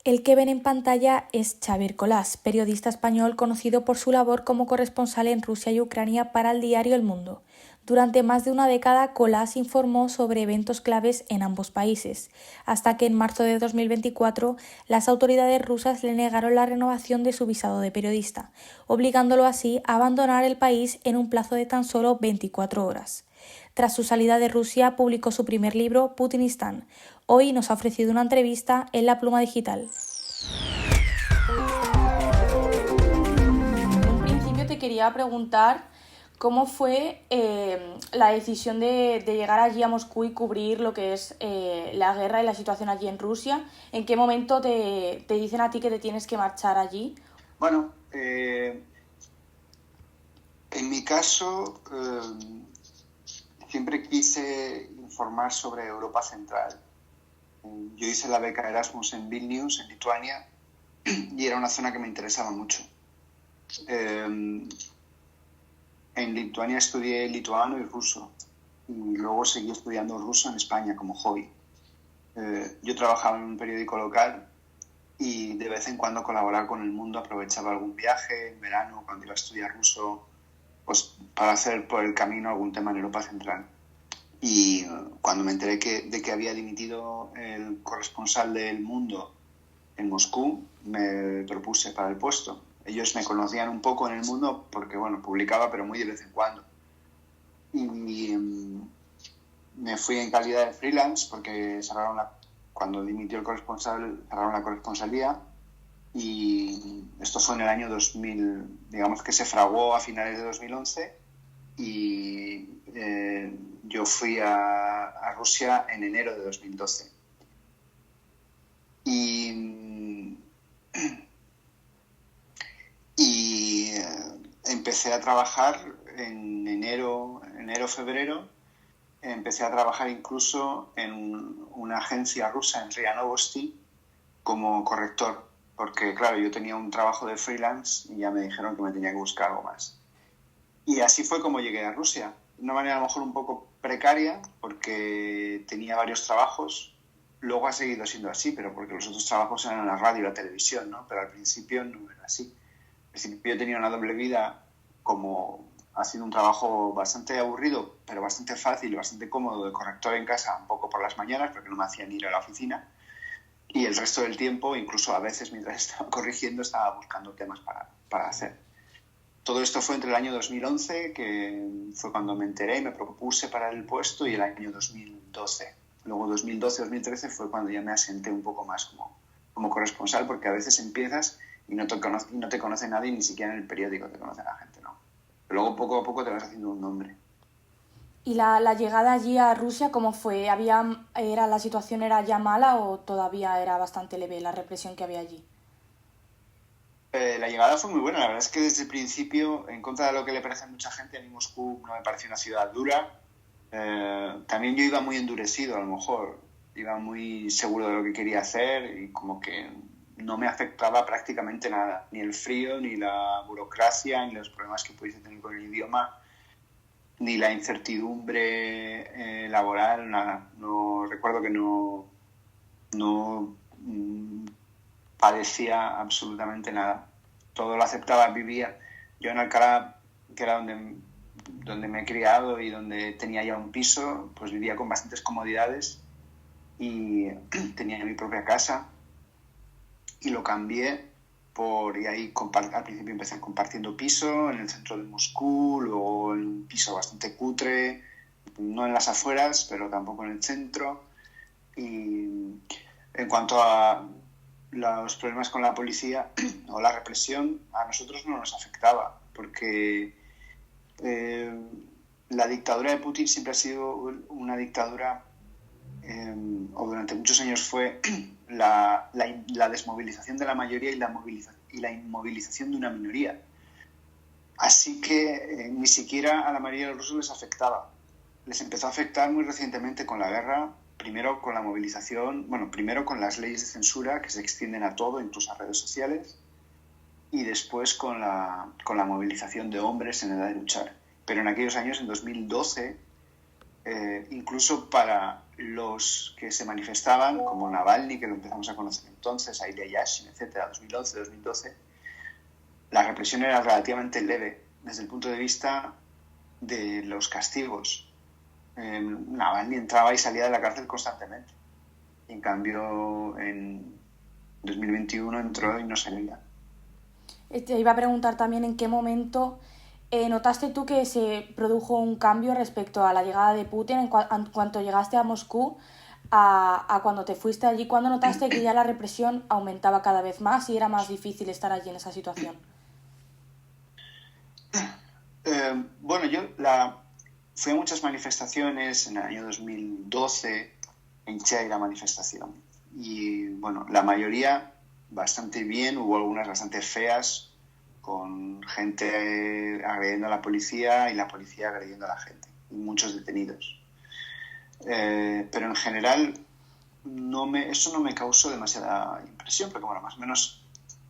El que ven en pantalla es Xavier Colás, periodista español conocido por su labor como corresponsal en Rusia y Ucrania para el diario El Mundo. Durante más de una década, Colás informó sobre eventos claves en ambos países, hasta que en marzo de 2024 las autoridades rusas le negaron la renovación de su visado de periodista, obligándolo así a abandonar el país en un plazo de tan solo 24 horas. Tras su salida de Rusia, publicó su primer libro, Putinistán. Hoy nos ha ofrecido una entrevista en La Pluma Digital. En un principio te quería preguntar cómo fue la decisión de llegar allí a Moscú y cubrir lo que es la guerra y la situación allí en Rusia. ¿En qué momento te dicen a ti que te tienes que marchar allí? Bueno, en mi caso siempre quise informar sobre Europa Central. Yo hice la beca Erasmus en Vilnius, en Lituania, y era una zona que me interesaba mucho. En Lituania estudié lituano y ruso, y luego seguí estudiando ruso en España como hobby. Yo trabajaba en un periódico local y de vez en cuando colaboraba con El Mundo, aprovechaba algún viaje en verano cuando iba a estudiar ruso, pues para hacer por el camino algún tema en Europa Central. Y cuando me enteré de que había dimitido el corresponsal de El Mundo en Moscú, me propuse para el puesto. Ellos me conocían un poco en El Mundo porque, bueno, publicaba, pero muy de vez en cuando. Y me fui en calidad de freelance porque cuando dimitió el corresponsal, cerraron la corresponsalía. Y esto fue en el año 2000, digamos que se fraguó a finales de 2011 y yo fui a Rusia en enero de 2012. Y empecé a trabajar en febrero, empecé a trabajar incluso en una agencia rusa en RIA Novosti como corrector, porque claro, yo tenía un trabajo de freelance y ya me dijeron que me tenía que buscar algo más. Y así fue como llegué a Rusia, de una manera a lo mejor un poco precaria, porque tenía varios trabajos. Luego ha seguido siendo así, pero porque los otros trabajos eran en la radio y la televisión, ¿no? Pero al principio no era así. Al principio yo tenía una doble vida, como ha sido un trabajo bastante aburrido, pero bastante fácil y bastante cómodo de corrector en casa, un poco por las mañanas, porque no me hacían ir a la oficina. Y el resto del tiempo, incluso a veces mientras estaba corrigiendo, estaba buscando temas para hacer. Todo esto fue entre el año 2011, que fue cuando me enteré y me propuse para el puesto, y el año 2012. Luego 2012-2013 fue cuando ya me asenté un poco más como corresponsal, porque a veces empiezas y no te conoce nadie, ni siquiera en el periódico te conoce la gente, ¿no? Pero luego poco a poco te vas haciendo un nombre. ¿Y la llegada allí a Rusia cómo fue? ¿La situación era ya mala o todavía era bastante leve la represión que había allí? La llegada fue muy buena. La verdad es que desde el principio, en contra de lo que le parece a mucha gente, a mí Moscú no me pareció una ciudad dura. También yo iba muy endurecido, a lo mejor. Iba muy seguro de lo que quería hacer y como que no me afectaba prácticamente nada. Ni el frío, ni la burocracia, ni los problemas que pudiese tener con el idioma, ni la incertidumbre laboral, nada. No, recuerdo que no padecía absolutamente nada. Todo lo aceptaba, vivía. Yo en Alcalá, que era donde me he criado y donde tenía ya un piso, pues vivía con bastantes comodidades y tenía mi propia casa y lo cambié y ahí al principio empecé compartiendo piso en el centro de Moscú, luego en un piso bastante cutre, no en las afueras, pero tampoco en el centro. Y en cuanto a los problemas con la policía o la represión, a nosotros no nos afectaba, porque la dictadura de Putin siempre ha sido una dictadura, o durante muchos años fue la desmovilización de la mayoría y la inmovilización de una minoría. Así que ni siquiera a la mayoría de los rusos les afectaba. Les empezó a afectar muy recientemente con la guerra, primero con la movilización, primero con las leyes de censura que se extienden a todo, incluso a redes sociales, y después con la movilización de hombres en edad de luchar. Pero en aquellos años, en 2012, incluso para los que se manifestaban, como Navalny, que lo empezamos a conocer entonces, Ilya Yashin, etcétera, 2011, 2012, la represión era relativamente leve desde el punto de vista de los castigos. Navalny entraba y salía de la cárcel constantemente. En cambio, en 2021 entró y no salía. Te iba a preguntar también en qué momento notaste tú que se produjo un cambio respecto a la llegada de Putin en cuanto llegaste a Moscú a cuando te fuiste allí. ¿Cuándo notaste que ya la represión aumentaba cada vez más y era más difícil estar allí en esa situación? Bueno, yo fui a muchas manifestaciones en el año 2012, hinché a ir a manifestación. Y bueno, la mayoría bastante bien, hubo algunas bastante feas, con gente agrediendo a la policía y la policía agrediendo a la gente, y muchos detenidos. Pero en general eso no me causó demasiada impresión, porque bueno, más o menos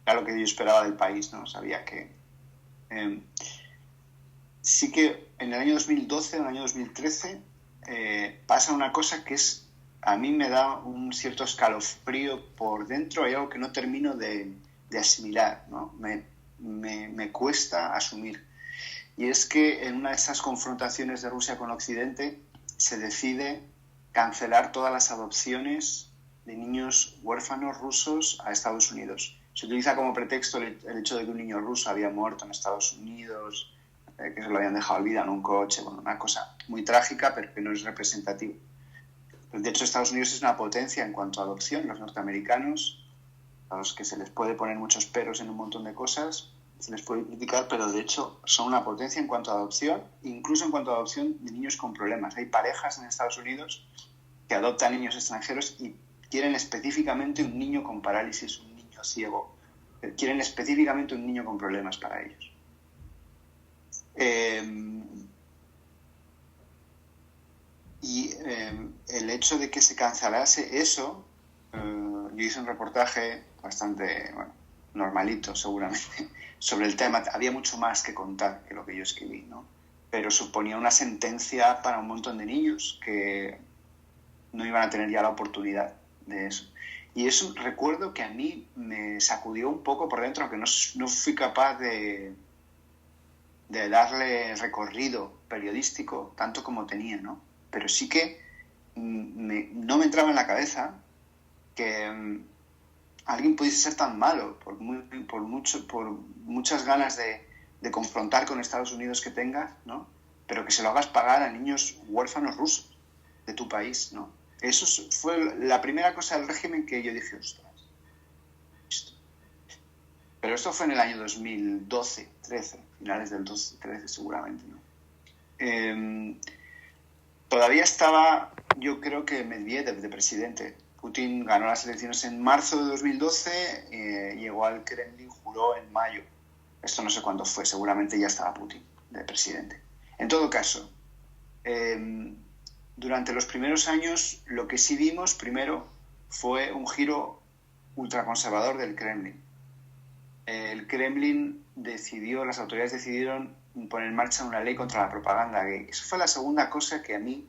era lo que yo esperaba del país, ¿no? Sabía que... sí que en el año 2012, en el año 2013, pasa una cosa que a mí me da un cierto escalofrío por dentro, hay algo que no termino de asimilar, ¿no? Me cuesta asumir. Y es que en una de esas confrontaciones de Rusia con Occidente se decide cancelar todas las adopciones de niños huérfanos rusos a Estados Unidos. Se utiliza como pretexto el hecho de que un niño ruso había muerto en Estados Unidos, que se lo habían dejado olvidado en un coche, bueno, una cosa muy trágica, pero que no es representativa. De hecho, Estados Unidos es una potencia en cuanto a adopción. Los norteamericanos, a los que se les puede poner muchos peros en un montón de cosas, se les puede criticar, pero de hecho son una potencia en cuanto a adopción, incluso en cuanto a adopción de niños con problemas. Hay parejas en Estados Unidos que adoptan niños extranjeros y quieren específicamente un niño con parálisis, un niño ciego. Quieren específicamente un niño con problemas para ellos. El hecho de que se cancelase eso, yo hice un reportaje bastante normalito seguramente sobre el tema. Había mucho más que contar que lo que yo escribí, ¿no? Pero suponía una sentencia para un montón de niños que no iban a tener ya la oportunidad de eso. Y eso recuerdo que a mí me sacudió un poco por dentro, aunque no fui capaz de darle recorrido periodístico tanto como tenía, ¿no? Pero sí que no me entraba en la cabeza que alguien pudiese ser tan malo por muchas ganas de confrontar con Estados Unidos que tengas, ¿no? Pero que se lo hagas pagar a niños huérfanos rusos de tu país, ¿no? Eso fue la primera cosa del régimen que yo dije, ostras. Pero esto fue en el año 2012, 13, finales del 12, 13 seguramente, ¿no? Todavía estaba, yo creo que Medvedev de presidente. Putin ganó las elecciones en marzo de 2012, llegó al Kremlin, juró en mayo. Esto no sé cuándo fue, seguramente ya estaba Putin de presidente. En todo caso, durante los primeros años lo que sí vimos primero fue un giro ultraconservador del Kremlin. El Kremlin las autoridades decidieron poner en marcha una ley contra la propaganda gay. Eso fue la segunda cosa que a mí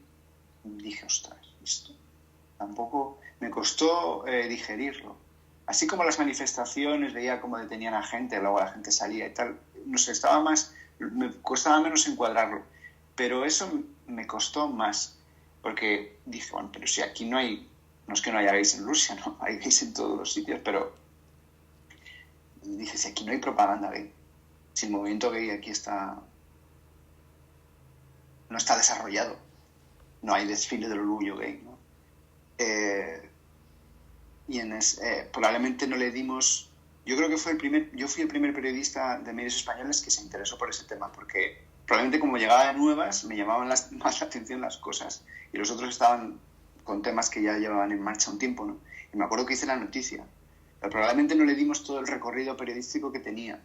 dije, ostras, esto tampoco me costó digerirlo. Así como las manifestaciones, veía cómo detenían a gente, luego la gente salía y tal, no sé, me costaba menos encuadrarlo. Pero eso me costó más, porque dije, bueno, pero si aquí no es que no haya gays en Rusia, ¿no? Hay gays en todos los sitios, pero dije, si aquí no hay propaganda gay, si el movimiento gay aquí no está desarrollado, no hay desfile del orgullo gay, ¿no? Probablemente no le dimos... Yo creo que yo fui el primer periodista de medios españoles que se interesó por ese tema, porque probablemente como llegaba de nuevas me llamaban más la atención las cosas y los otros estaban con temas que ya llevaban en marcha un tiempo, ¿no? Y me acuerdo que hice la noticia, pero probablemente no le dimos todo el recorrido periodístico que tenía,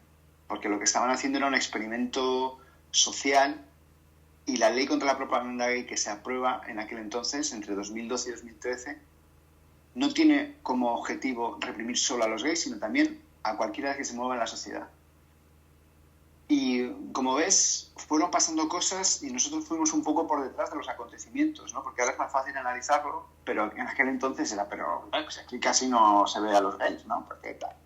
porque lo que estaban haciendo era un experimento social, y la ley contra la propaganda gay que se aprueba en aquel entonces, entre 2012 y 2013, no tiene como objetivo reprimir solo a los gays, sino también a cualquiera que se mueva en la sociedad. Y como ves, fueron pasando cosas y nosotros fuimos un poco por detrás de los acontecimientos, ¿no? Porque ahora es más fácil analizarlo, pero en aquel entonces era, pero pues aquí casi no se ve a los gays, ¿no? Porque tal.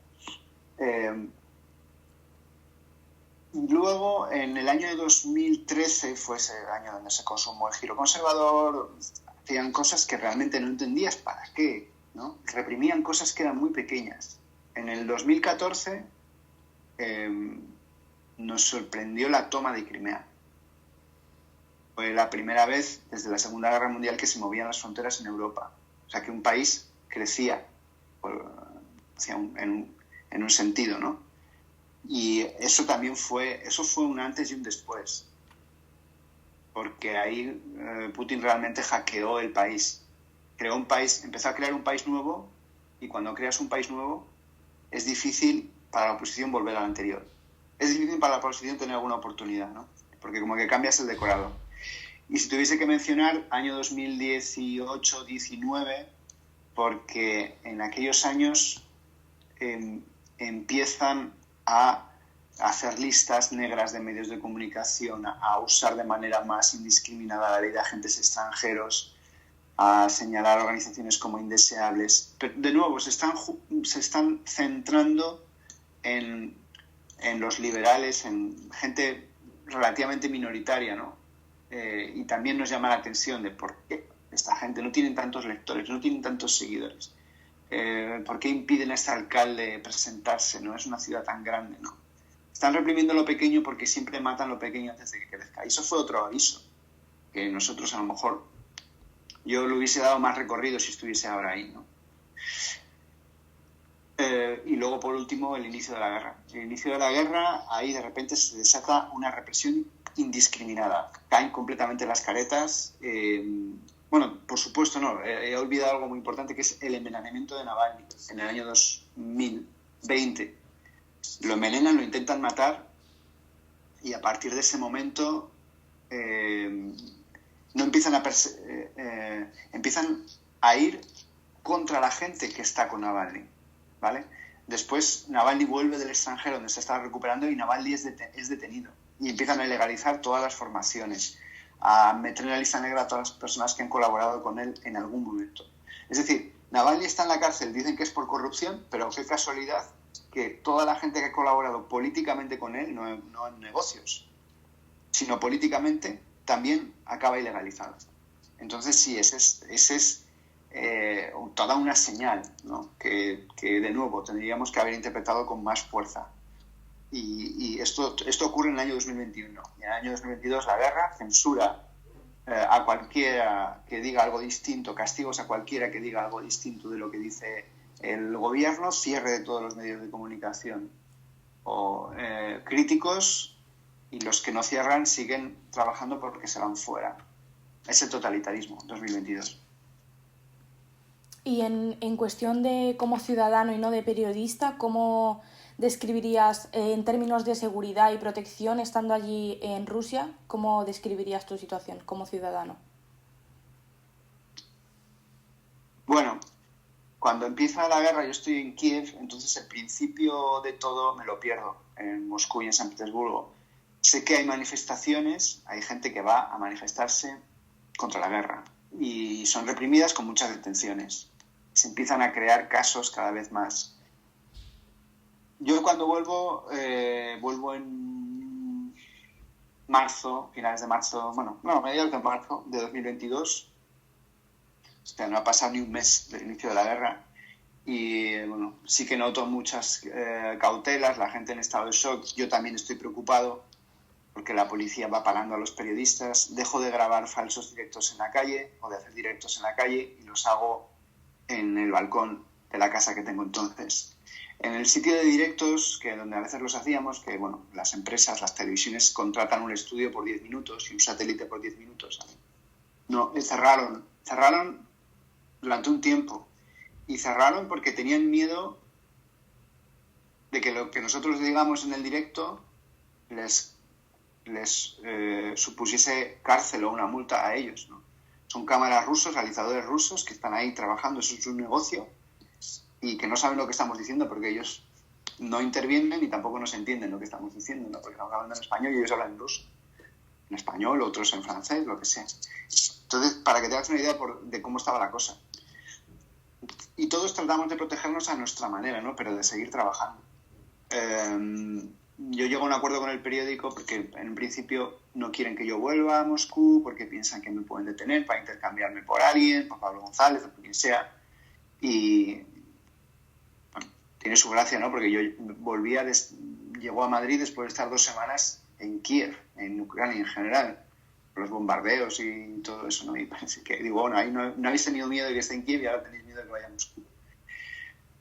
Luego, en el año 2013, fue ese año donde se consumó el giro conservador, hacían cosas que realmente no entendías para qué, ¿no? Reprimían cosas que eran muy pequeñas. En el 2014 nos sorprendió la toma de Crimea. Fue la primera vez desde la Segunda Guerra Mundial que se movían las fronteras en Europa. O sea, que un país crecía en un sentido, ¿no? Y eso también fue un antes y un después. Porque ahí Putin realmente hackeó el país. Creó un país, empezó a crear un país nuevo, y cuando creas un país nuevo es difícil para la oposición volver al anterior. Es difícil para la oposición tener alguna oportunidad, ¿no? Porque como que cambias el decorado. Y si tuviese que mencionar año 2018-19, porque en aquellos años empiezan a hacer listas negras de medios de comunicación, a usar de manera más indiscriminada la ley de agentes extranjeros, a señalar organizaciones como indeseables. Pero, de nuevo, se están centrando en los liberales, en gente relativamente minoritaria, ¿no? Y también nos llama la atención de por qué esta gente no tiene tantos lectores, no tienen tantos seguidores. ¿Por qué impiden a este alcalde presentarse? No es una ciudad tan grande, ¿no? Están reprimiendo lo pequeño porque siempre matan lo pequeño antes de que crezca. Y eso fue otro aviso, que nosotros a lo mejor, yo le hubiese dado más recorrido si estuviese ahora ahí, ¿no? Y luego, por último, el inicio de la guerra. El inicio de la guerra, ahí de repente se desata una represión indiscriminada. Caen completamente las caretas. Bueno, por supuesto no. He olvidado algo muy importante, que es el envenenamiento de Navalny en el año 2020. Lo envenenan, lo intentan matar, y a partir de ese momento no empiezan empiezan a ir contra la gente que está con Navalny, ¿vale? Después Navalny vuelve del extranjero donde se está recuperando, y Navalny es detenido, y empiezan a ilegalizar todas las formaciones, a meter en la lista negra a todas las personas que han colaborado con él en algún momento. Es decir, Navalny está en la cárcel, dicen que es por corrupción, pero qué casualidad que toda la gente que ha colaborado políticamente con él, no en negocios, sino políticamente, también acaba ilegalizada. Entonces sí, ese es toda una señal, ¿no? que de nuevo tendríamos que haber interpretado con más fuerza. Y esto ocurre en el año 2021. Y en el año 2022 la guerra censura a cualquiera que diga algo distinto, castigos a cualquiera que diga algo distinto de lo que dice el gobierno, cierre de todos los medios de comunicación o críticos, y los que no cierran siguen trabajando porque se van fuera. Es el totalitarismo 2022. Y en cuestión de como ciudadano y no de periodista, ¿cómo describirías en términos de seguridad y protección estando allí en Rusia? ¿Cómo describirías tu situación como ciudadano? Bueno, cuando empieza la guerra, yo estoy en Kiev, entonces el principio de todo me lo pierdo en Moscú y en San Petersburgo. Sé que hay manifestaciones, hay gente que va a manifestarse contra la guerra, y son reprimidas con muchas detenciones. Se empiezan a crear casos cada vez más. Yo cuando vuelvo en marzo, finales de marzo, mediados de marzo de 2022. O sea, no ha pasado ni un mes del inicio de la guerra, y bueno, sí que noto muchas cautelas, la gente en estado de shock. Yo también estoy preocupado porque la policía va parando a los periodistas. Dejo de grabar falsos directos en la calle, o de hacer directos en la calle, y los hago en el balcón de la casa que tengo entonces. En el sitio de directos, donde a veces los hacíamos, que bueno, las empresas, las televisiones contratan un estudio por 10 minutos y un satélite por 10 minutos. No, cerraron durante un tiempo, y cerraron porque tenían miedo de que lo que nosotros digamos en el directo les supusiese cárcel o una multa a ellos, ¿no? Son cámaras rusos, realizadores rusos que están ahí trabajando, eso es un negocio, y que no saben lo que estamos diciendo porque ellos no intervienen y tampoco nos entienden lo que estamos diciendo, ¿no? Porque estamos hablando en español y ellos hablan en ruso, en español, otros en francés, lo que sea. Entonces, para que te hagas una idea de cómo estaba la cosa. Y todos tratamos de protegernos a nuestra manera, ¿no? Pero de seguir trabajando. Yo llego a un acuerdo con el periódico porque en principio no quieren que yo vuelva a Moscú porque piensan que me pueden detener para intercambiarme por alguien, por Pablo González o por quien sea. Y bueno, tiene su gracia, ¿no? Porque yo llegó a Madrid después de estar 2 semanas en Kiev, en Ucrania en general, los bombardeos y todo eso, ¿no? Y parece que, digo, bueno, ahí no habéis tenido miedo de que esté en Kiev y ahora tenéis miedo de que vaya a Moscú.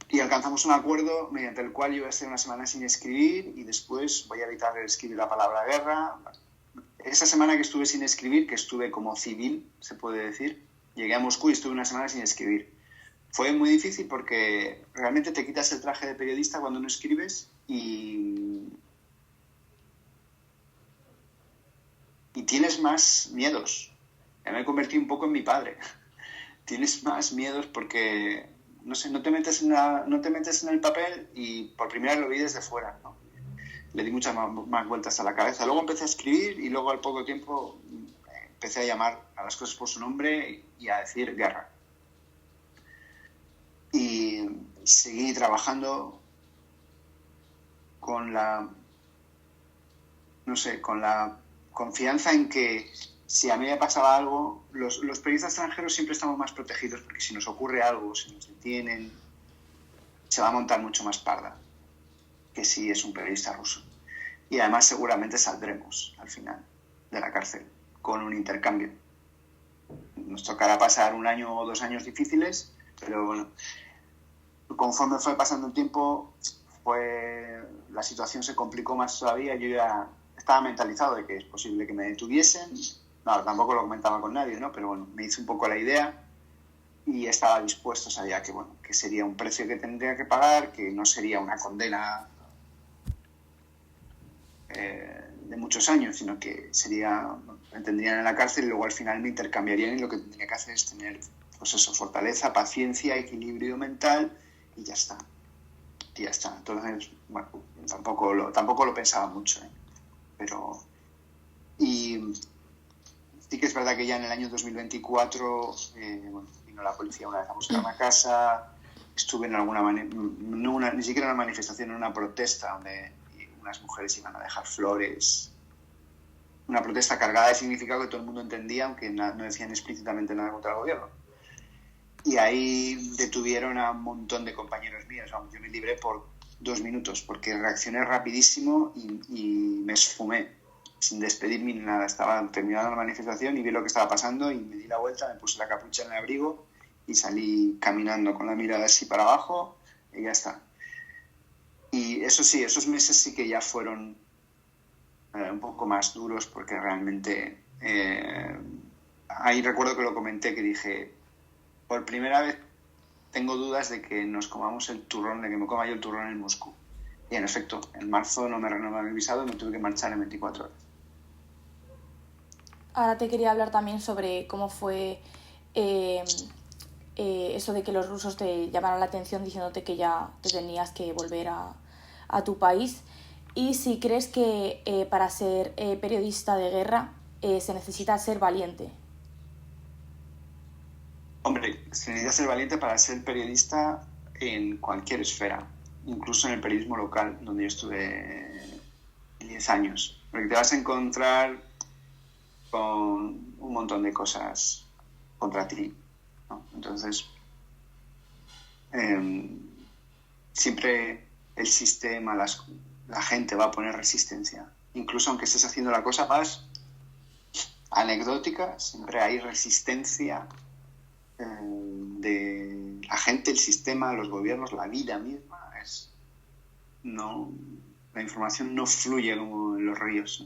Y alcanzamos un acuerdo mediante el cual yo voy a estar 1 semana sin escribir y después voy a evitar escribir la palabra guerra. Esa semana que estuve sin escribir, que estuve como civil, se puede decir, llegué a Moscú y estuve 1 semana sin escribir. Fue muy difícil porque realmente te quitas el traje de periodista cuando no escribes y tienes más miedos. Ya me convertí un poco en mi padre. Tienes más miedos porque, no sé, no te metes en el papel y por primera vez lo vi desde fuera, ¿no? Le di muchas más vueltas a la cabeza. Luego empecé a escribir y luego al poco tiempo empecé a llamar a las cosas por su nombre y a decir guerra. Y seguí trabajando con la confianza en que si a mí me pasaba algo, los periodistas extranjeros siempre estamos más protegidos porque si nos ocurre algo, si nos detienen, se va a montar mucho más parda que si es un periodista ruso. Y además seguramente saldremos al final de la cárcel con un intercambio. Nos tocará pasar 1 año o 2 años difíciles, pero bueno, conforme fue pasando el tiempo, la situación se complicó más todavía. Yo ya estaba mentalizado de que es posible que me detuviesen. No, tampoco lo comentaba con nadie, ¿no? Pero bueno, me hice un poco la idea y estaba dispuesto, sabía que sería un precio que tendría que pagar, que no sería una condena de muchos años, sino que me tendrían en la cárcel y luego al final me intercambiarían y lo que tendría que hacer es tener, pues eso, fortaleza, paciencia, equilibrio mental y ya está. Y ya está. Entonces, bueno, tampoco lo pensaba mucho, ¿eh? Pero... Y sí que es verdad que ya en el año 2024 vino la policía una vez a buscar una casa, estuve en ni siquiera en una manifestación, en una protesta donde unas mujeres iban a dejar flores, una protesta cargada de significado que todo el mundo entendía, aunque no decían explícitamente nada contra el gobierno. Y ahí detuvieron a un montón de compañeros míos. Vamos, yo me libré por 2 minutos porque reaccioné rapidísimo y me esfumé sin despedirme ni nada. Estaba terminando la manifestación y vi lo que estaba pasando y me di la vuelta, me puse la capucha en el abrigo y salí caminando con la mirada así para abajo y ya está. Y eso sí, esos meses sí que ya fueron un poco más duros porque realmente ahí recuerdo que lo comenté, que dije, por primera vez tengo dudas de que nos comamos el turrón, de que me coma yo el turrón en Moscú. Y en efecto, en marzo no me renovaron el visado y me tuve que marchar en 24 horas. Ahora te quería hablar también sobre cómo fue eso de que los rusos te llamaron la atención diciéndote que ya te tenías que volver a tu país. Y si crees que para ser periodista de guerra se necesita ser valiente. Hombre, se necesita ser valiente para ser periodista en cualquier esfera, incluso en el periodismo local, donde yo estuve 10 años. Porque te vas a encontrar con un montón de cosas contra ti, ¿no? Entonces, siempre el sistema, la gente va a poner resistencia. Incluso aunque estés haciendo la cosa más anecdótica, siempre hay resistencia de la gente, el sistema, los gobiernos, la vida misma. La información no fluye como en los ríos,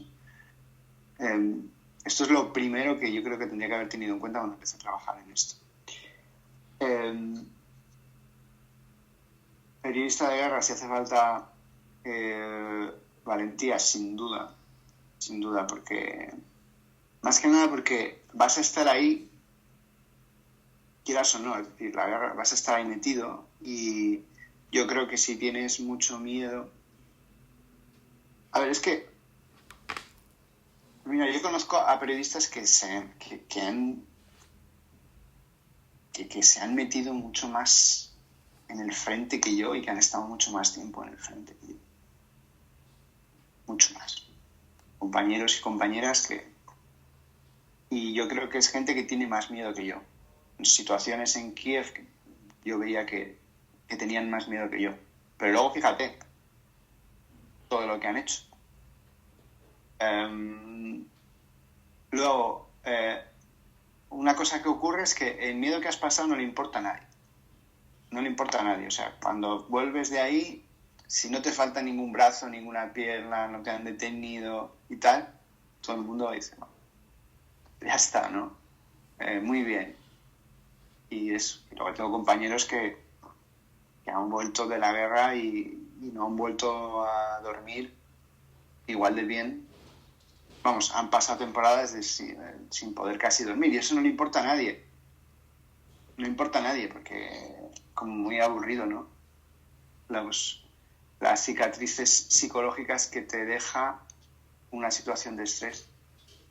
¿no? Esto es lo primero que yo creo que tendría que haber tenido en cuenta cuando empecé a trabajar en esto. Periodista de guerra, si hace falta valentía, sin duda, porque más que nada porque vas a estar ahí, quieras o no, es decir, la guerra, vas a estar ahí metido y Yo creo que si tienes mucho miedo... A ver, es que, mira, yo conozco a periodistas que se han metido mucho más en el frente que yo y que han estado mucho más tiempo en el frente que yo. Mucho más. Compañeros y compañeras que... Y yo creo que es gente que tiene más miedo que yo. En situaciones en Kiev yo veía que tenían más miedo que yo. Pero luego fíjate todo lo que han hecho. Luego, una cosa que ocurre es que el miedo que has pasado no le importa a nadie. No le importa a nadie. O sea, cuando vuelves de ahí, si no te falta ningún brazo, ninguna pierna, no te han detenido y tal, todo el mundo dice, no, ya está, ¿no? Muy bien. Y luego tengo compañeros que han vuelto de la guerra y no han vuelto a dormir igual de bien. Vamos, han pasado temporadas sin poder casi dormir y eso no le importa a nadie. No importa a nadie porque como muy aburrido, ¿no? Las cicatrices psicológicas que te deja una situación de estrés.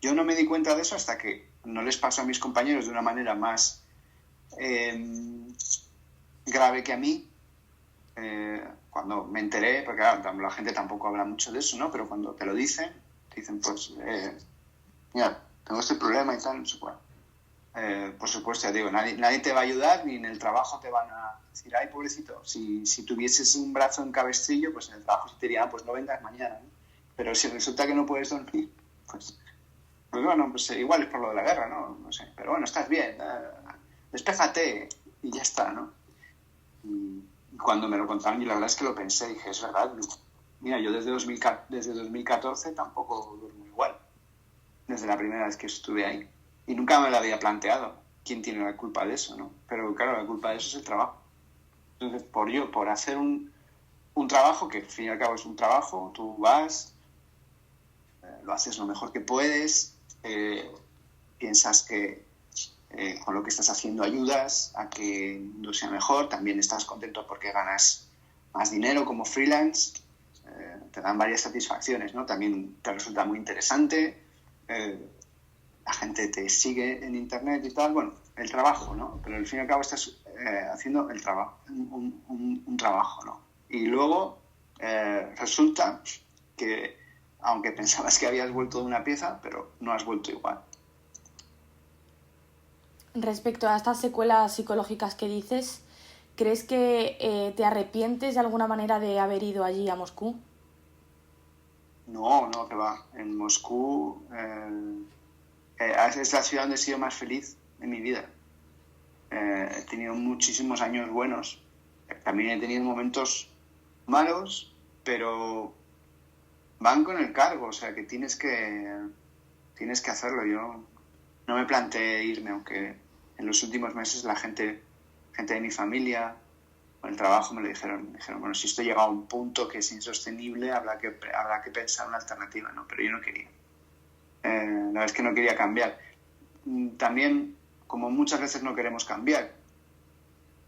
Yo no me di cuenta de eso hasta que no les pasó a mis compañeros de una manera más grave que a mí. Cuando me enteré, porque claro, la gente tampoco habla mucho de eso, ¿no? Pero cuando te lo dicen, pues, mira, tengo este problema y tal, no sé cuál. Por supuesto, ya digo, nadie te va a ayudar, ni en el trabajo te van a decir, ay, pobrecito, si tuvieses un brazo en cabestrillo, pues en el trabajo te dirían, pues no vengas mañana, ¿no? Pero si resulta que no puedes dormir, pues bueno, pues igual es por lo de la guerra, ¿no? No sé, pero bueno, estás bien, despéjate y ya está, ¿no? Y cuando me lo contaron, y la verdad es que lo pensé, dije, es verdad, mira, yo desde 2014 tampoco duermo igual, desde la primera vez que estuve ahí. Y nunca me lo había planteado quién tiene la culpa de eso, ¿no? Pero claro, la culpa de eso es el trabajo. Entonces, por hacer un trabajo, que al fin y al cabo es un trabajo, tú vas, lo haces lo mejor que puedes, piensas que con lo que estás haciendo ayudas a que no sea mejor, también estás contento porque ganas más dinero como freelance, te dan varias satisfacciones, ¿no? También te resulta muy interesante, la gente te sigue en internet y tal, bueno, el trabajo, ¿no? Pero al fin y al cabo estás haciendo el trabajo, un trabajo, ¿no? Y luego resulta que, aunque pensabas que habías vuelto de una pieza, pero no has vuelto igual. Respecto a estas secuelas psicológicas que dices, ¿crees que te arrepientes de alguna manera de haber ido allí a Moscú? No, que va. En Moscú es la ciudad donde he sido más feliz en mi vida. He tenido muchísimos años buenos. También he tenido momentos malos, pero van con el cargo, o sea que tienes que hacerlo. Yo no me planteé irme, aunque en los últimos meses la gente de mi familia o el trabajo me dijeron, bueno, si esto llega a un punto que es insostenible, habrá que pensar una alternativa, ¿no? Pero yo no quería. La verdad es que no quería cambiar. También, como muchas veces no queremos cambiar,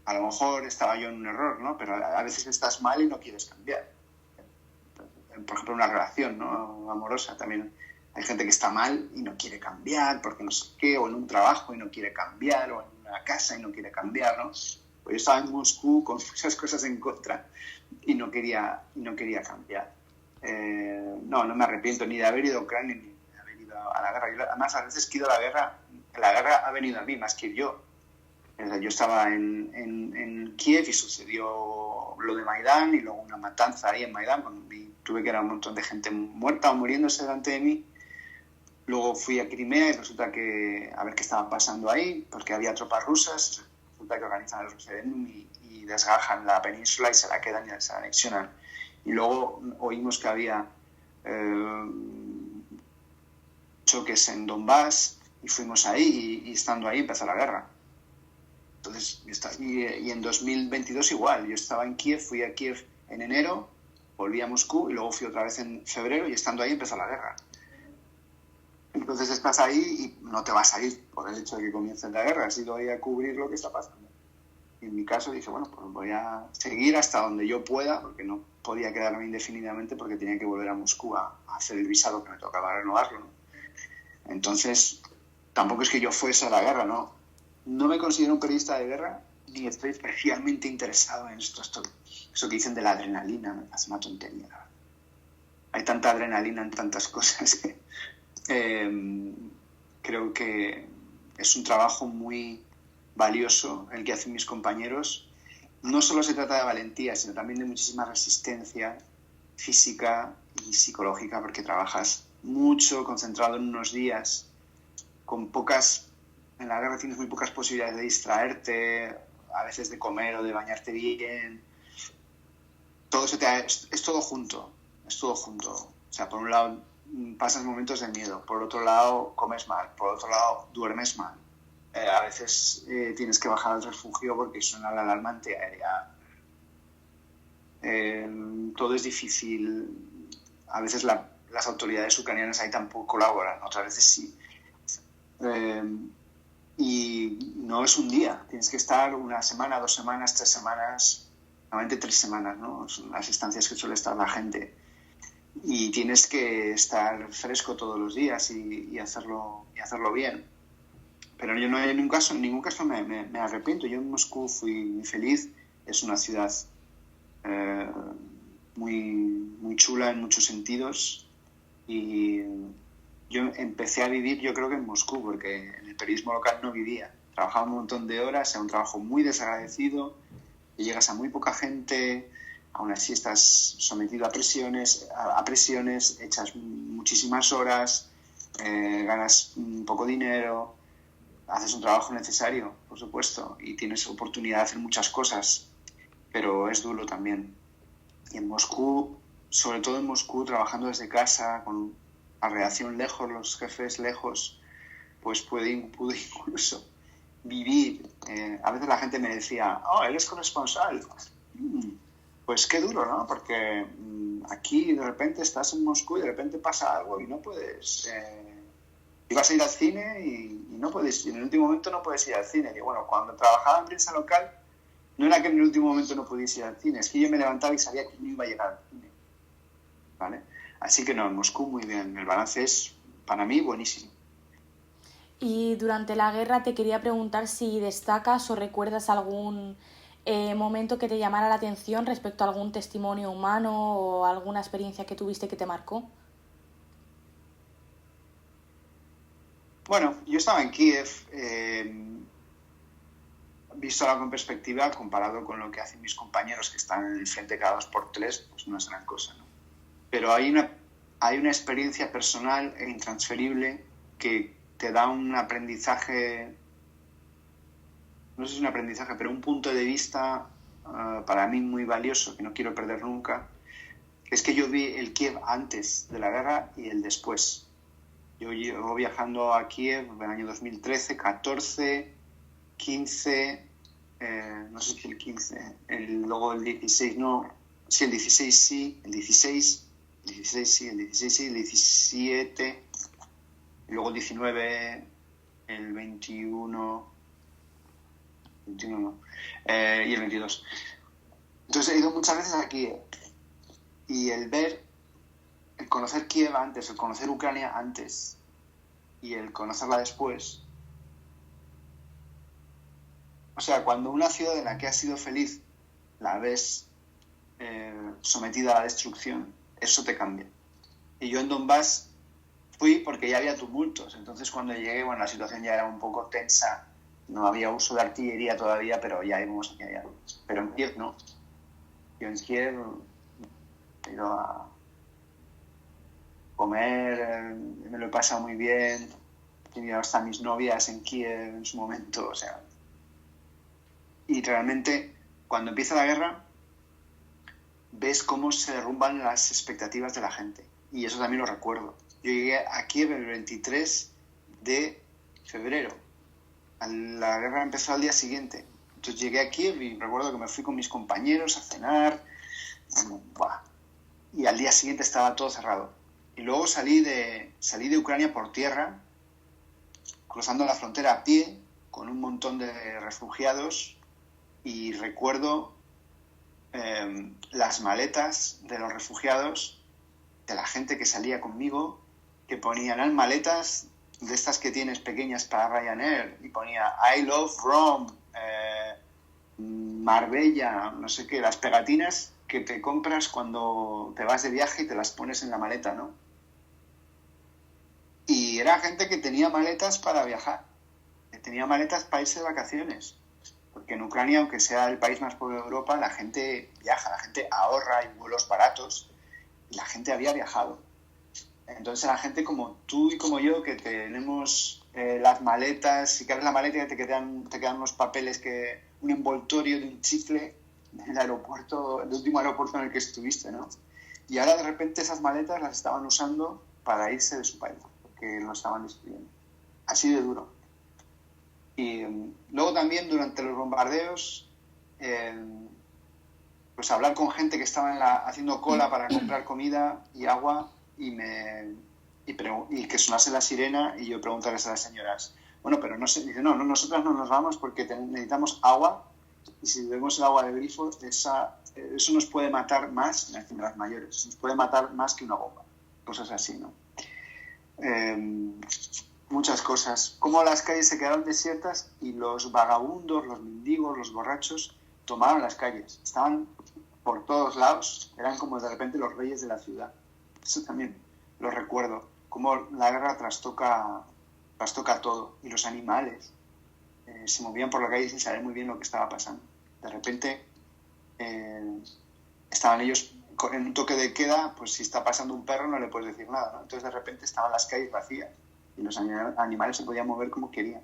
a lo mejor estaba yo en un error, ¿no? Pero a veces estás mal y no quieres cambiar. Por ejemplo, una relación, ¿no? Amorosa también. Hay gente que está mal y no quiere cambiar porque no sé qué, o en un trabajo y no quiere cambiar, o en una casa y no quiere cambiar, ¿no? Pues yo estaba en Moscú con muchas cosas en contra y no quería cambiar. No me arrepiento ni de haber ido a Ucrania ni de haber ido a la guerra. Además, a veces que he ido a la guerra ha venido a mí más que yo. Yo estaba en Kiev y sucedió lo de Maidán y luego una matanza ahí en Maidán. Tuve que ver a un montón de gente muerta o muriéndose delante de mí. Luego fui a Crimea y resulta que a ver qué estaba pasando ahí, porque había tropas rusas. Resulta que organizan el referéndum y desgajan la península y se la quedan y se la anexionan. Y luego oímos que había choques en Donbass y fuimos ahí y estando ahí empezó la guerra. Entonces, y en 2022 igual, yo estaba en Kiev, fui a Kiev en enero, volví a Moscú y luego fui otra vez en febrero y estando ahí empezó la guerra. Entonces estás ahí y no te vas a ir por el hecho de que comience la guerra, has ido ahí a cubrir lo que está pasando. Y en mi caso dije, bueno, pues voy a seguir hasta donde yo pueda, porque no podía quedarme indefinidamente porque tenía que volver a Moscú a hacer el visado que me tocaba renovarlo, ¿no? Entonces, tampoco es que yo fuese a la guerra, ¿no? No me considero un periodista de guerra, ni estoy especialmente interesado en esto. Eso que dicen de la adrenalina me parece una tontería. Hay tanta adrenalina en tantas cosas que creo que es un trabajo muy valioso el que hacen mis compañeros. No solo se trata de valentía, sino también de muchísima resistencia física y psicológica, porque trabajas mucho, concentrado en unos días, en la guerra tienes muy pocas posibilidades de distraerte, a veces de comer o de bañarte bien. Es todo junto. O sea, por un lado pasas momentos de miedo, por otro lado comes mal, por otro lado duermes mal. A veces tienes que bajar al refugio porque suena la alarma antiaérea. Todo es difícil. A veces las autoridades ucranianas ahí tampoco colaboran, otras veces sí. Y no es un día, tienes que estar una semana, 2 semanas, 3 semanas, normalmente 3 semanas, ¿no? Son las estancias que suele estar la gente. Y tienes que estar fresco todos los días y hacerlo bien. Pero yo no en ningún caso me arrepiento. Yo en Moscú fui muy feliz. Es una ciudad muy, muy chula en muchos sentidos. Y yo empecé a vivir, yo creo que en Moscú, porque en el periodismo local no vivía. Trabajaba un montón de horas, era un trabajo muy desagradecido. Y llegas a muy poca gente, aún así estás sometido a presiones, echas muchísimas horas, ganas poco dinero. Haces un trabajo necesario, por supuesto, y tienes oportunidad de hacer muchas cosas, pero es duro también. Y en Moscú, sobre todo en Moscú, trabajando desde casa, con la redacción lejos, los jefes lejos, pues pude incluso vivir. A veces la gente me decía, él es corresponsal. Pues qué duro, ¿no? Porque aquí de repente estás en Moscú y de repente pasa algo y no puedes... ibas a ir al cine y no puedes, y en el último momento no puedes ir al cine. Y bueno, cuando trabajaba en prensa local, no era que en el último momento no pudiese ir al cine, es que yo me levantaba y sabía que no iba a llegar al cine, ¿vale? Así que no, en Moscú muy bien, el balance es, para mí, buenísimo. Y durante la guerra te quería preguntar si destacas o recuerdas algún momento que te llamara la atención respecto a algún testimonio humano o alguna experiencia que tuviste que te marcó. Bueno, yo estaba en Kiev, visto algo en perspectiva, comparado con lo que hacen mis compañeros que están en el frente cada 2x3, pues no es gran cosa, ¿no? Pero hay una experiencia personal e intransferible que te da un aprendizaje, no sé si es un aprendizaje, pero un punto de vista para mí muy valioso, que no quiero perder nunca, que es que yo vi el Kiev antes de la guerra y el después. Yo llevo viajando a Kiev en el año 2013, 14, 15, no sé si el 15, luego el 16 no, sí, el 16 sí, el 16 sí, el 16 sí, el 17, y luego el 19, el 21 no, y el 22. Entonces he ido muchas veces a Kiev y el conocer Kiev antes, el conocer Ucrania antes y el conocerla después. O sea, cuando una ciudad en la que has sido feliz la ves sometida a la destrucción, eso te cambia. Y yo en Donbass fui porque ya había tumultos. Entonces cuando llegué, bueno, la situación ya era un poco tensa. No había uso de artillería todavía, pero ya íbamos hacia allá. Pero en Kiev no. Yo en Kiev he ido a comer, me lo he pasado muy bien. He tenido hasta mis novias en Kiev en su momento, o sea. Y realmente, cuando empieza la guerra, ves cómo se derrumban las expectativas de la gente. Y eso también lo recuerdo. Yo llegué a Kiev el 23 de febrero. La guerra empezó al día siguiente. Entonces llegué a Kiev y recuerdo que me fui con mis compañeros a cenar. Y al día siguiente estaba todo cerrado. Y luego salí de Ucrania por tierra, cruzando la frontera a pie, con un montón de refugiados, y recuerdo las maletas de los refugiados, de la gente que salía conmigo, que ponían las maletas de estas que tienes pequeñas para Ryanair, y ponía I love Rome, Marbella, no sé qué, las pegatinas que te compras cuando te vas de viaje y te las pones en la maleta, ¿no? Y era gente que tenía maletas para viajar, que tenía maletas para irse de vacaciones. Porque en Ucrania, aunque sea el país más pobre de Europa, la gente viaja, la gente ahorra, hay vuelos baratos, y la gente había viajado. Entonces la gente como tú y como yo, que tenemos las maletas, y que abres la maleta y te quedan unos papeles, un envoltorio de un chicle del aeropuerto, el último aeropuerto en el que estuviste, ¿no? Y ahora de repente esas maletas las estaban usando para irse de su país, porque lo estaban destruyendo. Así de duro. Y luego también durante los bombardeos, pues hablar con gente que estaba haciendo cola para comprar comida y agua, y que sonase la sirena, y yo preguntarles a las señoras, bueno, pero no sé, dice, no, nosotras no nos vamos porque necesitamos agua, y si bebemos el agua del grifo, eso nos puede matar más, las mayores, nos puede matar más que una bomba, cosas así, ¿no? Muchas cosas, como las calles se quedaron desiertas y los vagabundos, los mendigos, los borrachos tomaron las calles, estaban por todos lados, eran como de repente los reyes de la ciudad. Eso también lo recuerdo, como la guerra trastoca todo, y los animales se movían por la calle sin saber muy bien lo que estaba pasando. De repente estaban ellos en un toque de queda, pues si está pasando un perro no le puedes decir nada, ¿no? Entonces de repente estaban las calles vacías y los animales se podían mover como querían.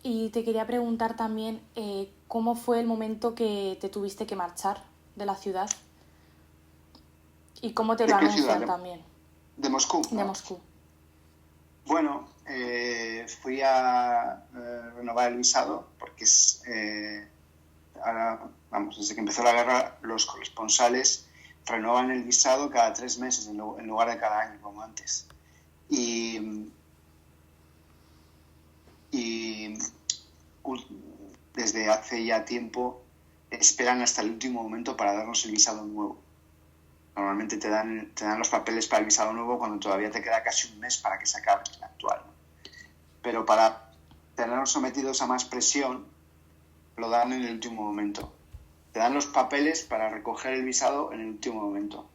Y te quería preguntar también, ¿cómo fue el momento que te tuviste que marchar de la ciudad? ¿Y cómo te lo anuncian también? De Moscú. De Moscú. Bueno, fui a renovar el visado, porque ahora, desde que empezó la guerra, los corresponsales renuevan el visado cada 3 meses en lugar de cada año, como antes. Y desde hace ya tiempo esperan hasta el último momento para darnos el visado nuevo. Normalmente te dan los papeles para el visado nuevo cuando todavía te queda casi un mes para que se acabe el actual, ¿no? Pero para tenernos sometidos a más presión, lo dan en el último momento. Te dan los papeles para recoger el visado en el último momento.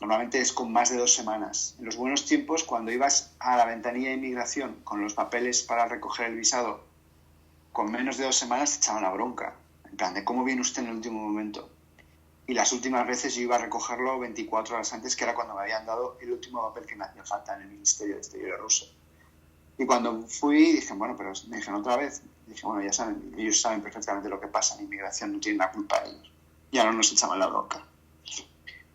Normalmente es con más de 2 semanas. En los buenos tiempos, cuando ibas a la ventanilla de inmigración con los papeles para recoger el visado, con menos de 2 semanas te echaban la bronca. En plan, ¿de cómo viene usted en el último momento? Y las últimas veces yo iba a recogerlo 24 horas antes, que era cuando me habían dado el último papel que me hacía falta en el Ministerio de Exteriores ruso. Y cuando fui, dije, bueno, pero me dijeron otra vez. Dije, bueno, ya saben, ellos saben perfectamente lo que pasa en inmigración, no tienen la culpa ellos. Ya no nos echaban la bronca.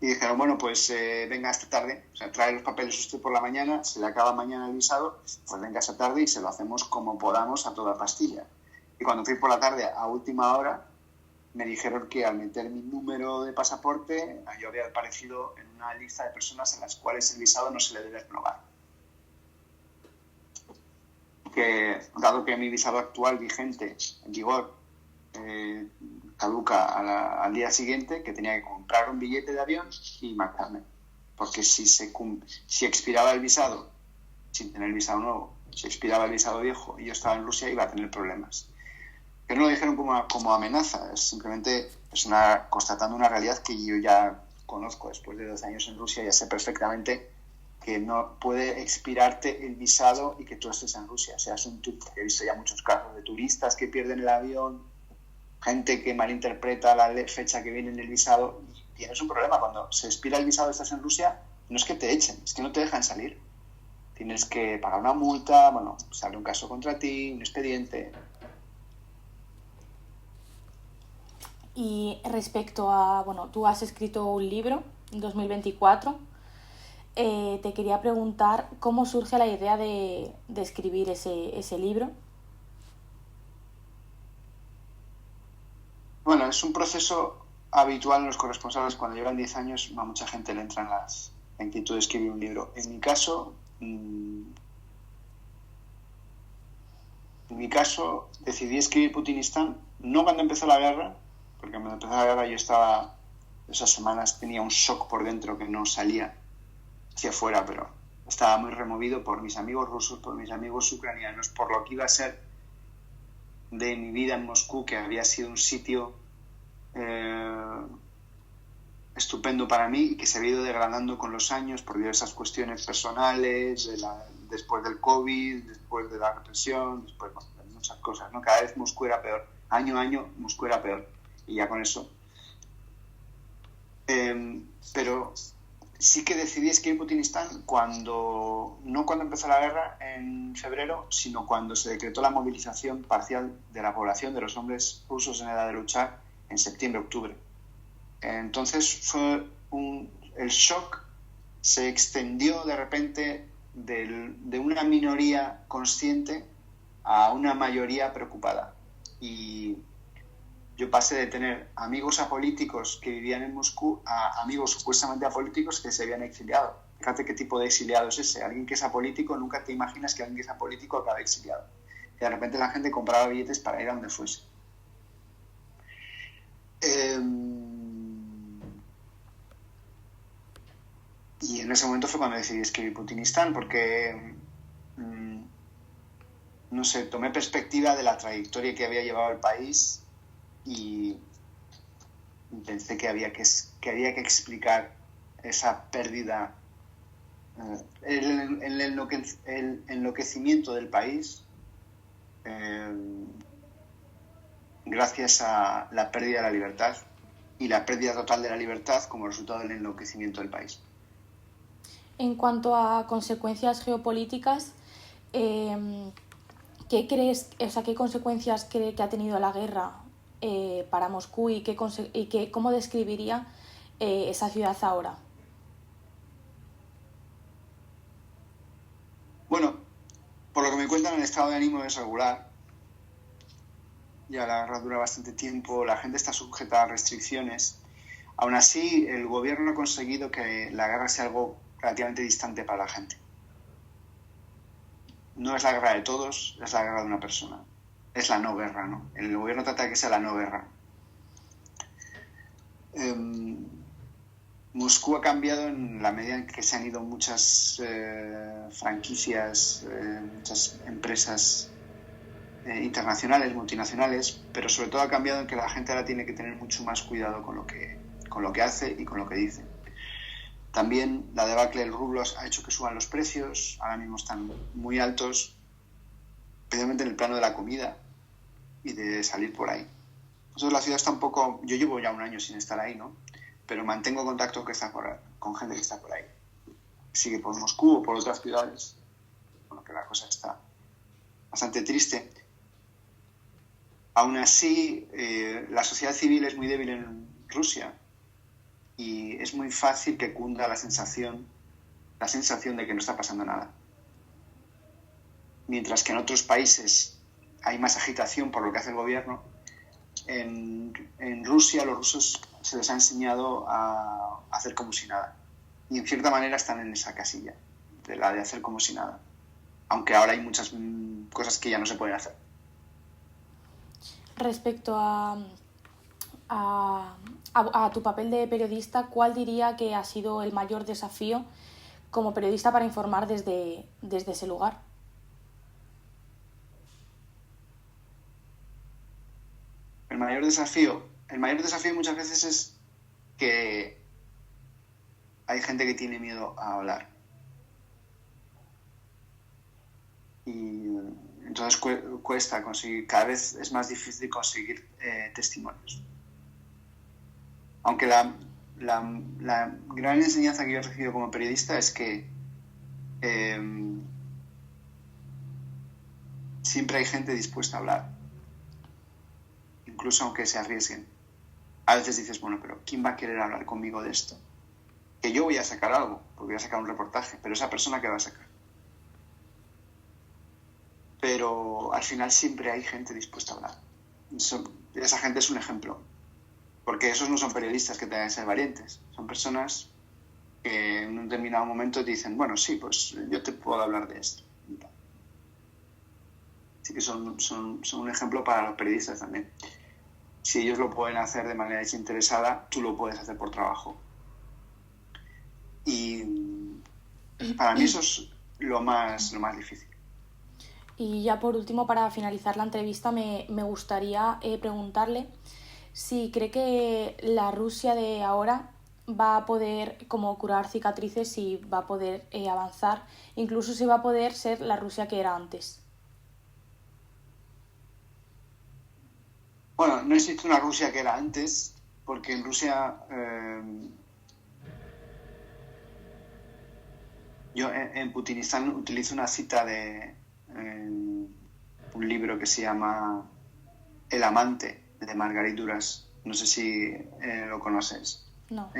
Y dijeron, bueno, pues venga esta tarde, o sea, trae los papeles usted por la mañana, se le acaba mañana el visado, pues venga esta tarde y se lo hacemos como podamos a toda pastilla. Y cuando fui por la tarde a última hora, me dijeron que al meter mi número de pasaporte, yo había aparecido en una lista de personas a las cuales el visado no se le debe renovar. Que, dado que mi visado actual vigente, en vigor, caduca al día siguiente, que tenía que comprar un billete de avión y marcarme. Porque si expiraba el visado, sin tener visado nuevo, si expiraba el visado viejo y yo estaba en Rusia, iba a tener problemas. Que no lo dijeron como amenaza, es simplemente constatando una realidad que yo ya conozco. Después de 12 años en Rusia ya sé perfectamente que no puede expirarte el visado y que tú estés en Rusia. O sea, he visto ya muchos casos de turistas que pierden el avión, gente que malinterpreta la fecha que viene en el visado. Y tienes un problema. Cuando se expira el visado y estás en Rusia, no es que te echen, es que no te dejan salir. Tienes que pagar una multa, bueno, sale un caso contra ti, un expediente. Y respecto a, bueno, tú has escrito un libro en 2024. Te quería preguntar cómo surge la idea de escribir ese libro. Bueno, es un proceso habitual en los corresponsales. Cuando llevan 10 años, a mucha gente le entra la inquietud de escribir un libro. En mi caso, En mi caso, decidí escribir Putinistán, no cuando empezó la guerra, porque cuando empezó la guerra yo estaba, esas semanas tenía un shock por dentro que no salía hacia afuera, pero estaba muy removido por mis amigos rusos, por mis amigos ucranianos, por lo que iba a ser de mi vida en Moscú, que había sido un sitio estupendo para mí y que se había ido degradando con los años por diversas cuestiones personales, después del COVID, después de la represión, después de muchas cosas, ¿no? Cada vez Moscú era peor, año a año Moscú era peor, y ya con eso. Pero sí que decidí escribir Putinistán no cuando empezó la guerra en febrero, sino cuando se decretó la movilización parcial de la población de los hombres rusos en edad de luchar en septiembre-octubre. Entonces el shock se extendió de repente de una minoría consciente a una mayoría preocupada. Y yo pasé de tener amigos apolíticos que vivían en Moscú a amigos supuestamente apolíticos que se habían exiliado. Fíjate qué tipo de exiliado es ese. Alguien que es apolítico, nunca te imaginas que alguien que es apolítico acaba exiliado. Y de repente la gente compraba billetes para ir a donde fuese. Y en ese momento fue cuando decidí escribir Putinistán, porque, no sé, tomé perspectiva de la trayectoria que había llevado el país y pensé que había que explicar esa pérdida, el enloquecimiento del país gracias a la pérdida de la libertad y la pérdida total de la libertad como resultado del enloquecimiento del país. En cuanto a consecuencias geopolíticas, ¿qué crees, qué consecuencias cree que ha tenido la guerra para Moscú y cómo describiría esa ciudad ahora? Bueno, por lo que me cuentan, el estado de ánimo es regular. Ya la guerra dura bastante tiempo, la gente está sujeta a restricciones. Aún así, el gobierno ha conseguido que la guerra sea algo relativamente distante para la gente. No es la guerra de todos, es la guerra de una persona. Es la no guerra, ¿no? El gobierno trata de que sea la no guerra. Moscú ha cambiado en la medida en que se han ido muchas franquicias, muchas empresas internacionales, multinacionales, pero sobre todo ha cambiado en que la gente ahora tiene que tener mucho más cuidado con lo que hace y con lo que dice. También la debacle del rublo ha hecho que suban los precios, ahora mismo están muy altos, especialmente en el plano de la comida y de salir por ahí. Entonces la ciudad está un poco... Yo llevo ya un año sin estar ahí, ¿no? Pero mantengo contacto con gente que está por ahí. Sigue por Moscú o por otras ciudades. Bueno, que la cosa está bastante triste. Aún así, la sociedad civil es muy débil en Rusia y es muy fácil que cunda la sensación de que no está pasando nada. Mientras que en otros países hay más agitación por lo que hace el gobierno, en Rusia los rusos se les ha enseñado a hacer como si nada. Y en cierta manera están en esa casilla, de la de hacer como si nada. Aunque ahora hay muchas cosas que ya no se pueden hacer. Respecto a tu papel de periodista, ¿cuál diría que ha sido el mayor desafío como periodista para informar desde ese lugar? El mayor desafío muchas veces es que hay gente que tiene miedo a hablar. Y entonces cuesta conseguir, cada vez es más difícil conseguir testimonios. Aunque la gran enseñanza que yo he recibido como periodista es que siempre hay gente dispuesta a hablar, incluso aunque se arriesguen. A veces dices, bueno, pero ¿quién va a querer hablar conmigo de esto? Que yo voy a sacar algo, porque voy a sacar un reportaje, pero esa persona ¿qué va a sacar? Pero al final siempre hay gente dispuesta a hablar. Esa gente es un ejemplo, porque esos no son periodistas que tengan que ser valientes, son personas que en un determinado momento te dicen, bueno, sí, pues yo te puedo hablar de esto. Así que son un ejemplo para los periodistas también. Si ellos lo pueden hacer de manera desinteresada, tú lo puedes hacer por trabajo. Y para mí eso es lo más difícil. Y ya por último, para finalizar la entrevista, me gustaría preguntarle si cree que la Rusia de ahora va a poder como curar cicatrices y va a poder avanzar, incluso si va a poder ser la Rusia que era antes. Bueno, no existe una Rusia que era antes, porque en Rusia yo en Putinistán utilizo una cita de un libro que se llama El amante, de Margarit Duras. No sé si lo conoces. No.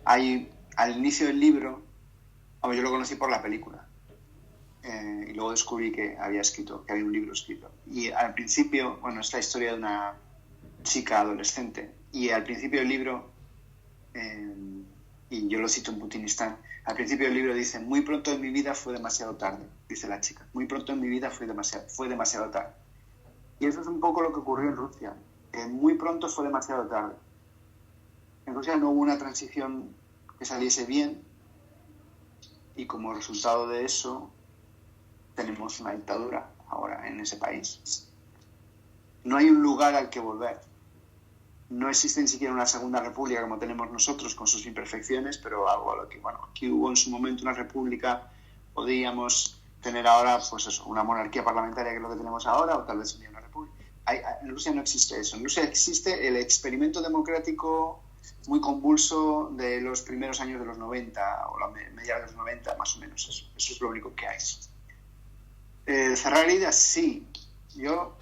Al inicio del libro, yo lo conocí por la película. Y luego descubrí que había un libro escrito. Y al principio, es la historia de una chica adolescente. Y al principio del libro, y yo lo cito en Putinistán, al principio del libro dice: muy pronto en mi vida fue demasiado tarde, dice la chica. Muy pronto en mi vida fue demasiado tarde. Y eso es un poco lo que ocurrió en Rusia. Muy pronto fue demasiado tarde. En Rusia no hubo una transición que saliese bien, y como resultado de eso tenemos una dictadura ahora en ese país. No hay un lugar al que volver. No existe ni siquiera una segunda república como tenemos nosotros, con sus imperfecciones, pero algo a lo que, aquí hubo en su momento una república. Podríamos tener ahora, una monarquía parlamentaria, que es lo que tenemos ahora, o tal vez una república. En Rusia no existe eso. En Rusia existe el experimento democrático muy convulso de los primeros años de los 90, o la media de los 90, más o menos. Eso es lo único que hay. Cerrar heridas, sí. Yo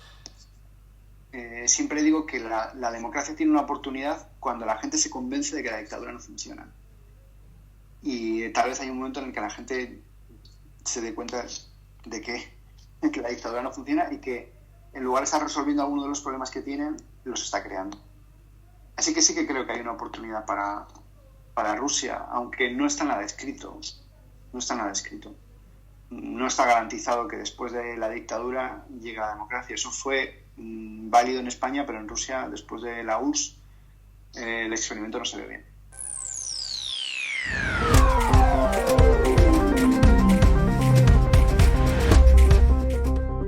siempre digo que la democracia tiene una oportunidad cuando la gente se convence de que la dictadura no funciona. Y tal vez hay un momento en el que la gente se dé cuenta de que la dictadura no funciona y que en lugar de estar resolviendo alguno de los problemas que tienen, los está creando. Así que sí que creo que hay una oportunidad para Rusia, aunque no está nada escrito. No está nada escrito. No está garantizado que después de la dictadura llegue la democracia. Eso fue válido en España, pero en Rusia, después de la URSS, el experimento no se ve bien.